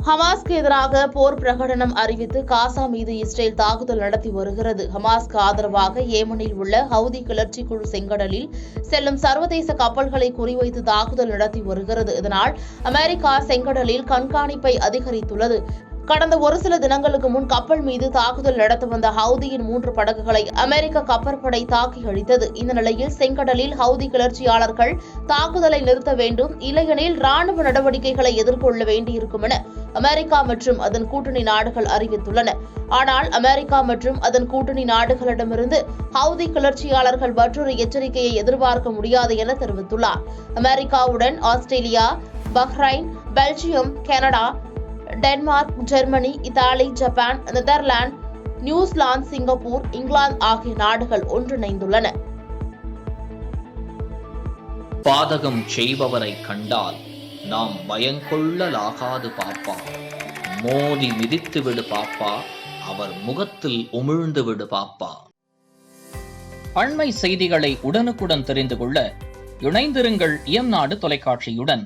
ஹமாஸ்க்கு எதிராக போர் பிரகடனம் அறிவித்து காசா மீது இஸ்ரேல் தாக்குதல் நடத்தி வருகிறது. ஹமாஸ்க்கு ஆதரவாக ஏமனில் உள்ள ஹவுதி கிளர்ச்சி குழு செங்கடலில் செல்லும் சர்வதேச கப்பல்களை குறிவைத்து தாக்குதல் நடத்தி வருகிறது. இதனால் அமெரிக்கா செங்கடலில் கண்காணிப்பை அதிகரித்துள்ளது. கடந்த ஒரு சில தினங்களுக்கு முன் கப்பல் மீது தாக்குதல் நடத்த வந்த ஹவுதியின் 3 படகுகளை அமெரிக்க கப்பற்படை தாக்கி அழித்தது. இந்த நிலையில் செங்கடலில் ஹவுதி கிளர்ச்சியாளர்கள் தாக்குதலை நிறுத்த வேண்டும், இல்லையெனில் ராணுவ நடவடிக்கைகளை எதிர்கொள்ள வேண்டியிருக்கும் என அமெரிக்கா மற்றும் அதன் கூட்டணி நாடுகள் அறிவித்துள்ளன. ஆனால் அமெரிக்கா மற்றும் அதன் கூட்டணி நாடுகளிடமிருந்து ஹவுதி கிளர்ச்சியாளர்கள் மற்றொரு எச்சரிக்கையை எதிர்பார்க்க முடியாது என தெரிவித்துள்ளார். அமெரிக்காவுடன் Australia, Bahrain, Belgium, Canada, Denmark, Germany, Italy, Japan, Netherlands, New Zealand, Singapore, England ஆகிய நாடுகள் ஒன்றிணைந்துள்ளன. பாதகம் செய்பவரை கண்டால் நாம் பயங்கொள்ளலாகாது பாப்பா, மோதி மிதித்து விடு பாப்பா, அவர் முகத்தில் உமிழ்ந்து விடு பாப்பா. அண்மை செய்திகளை உடனுக்குடன் தெரிந்து கொள்ள இணைந்திருங்கள் இயம்நாடு தொலைக்காட்சியுடன்.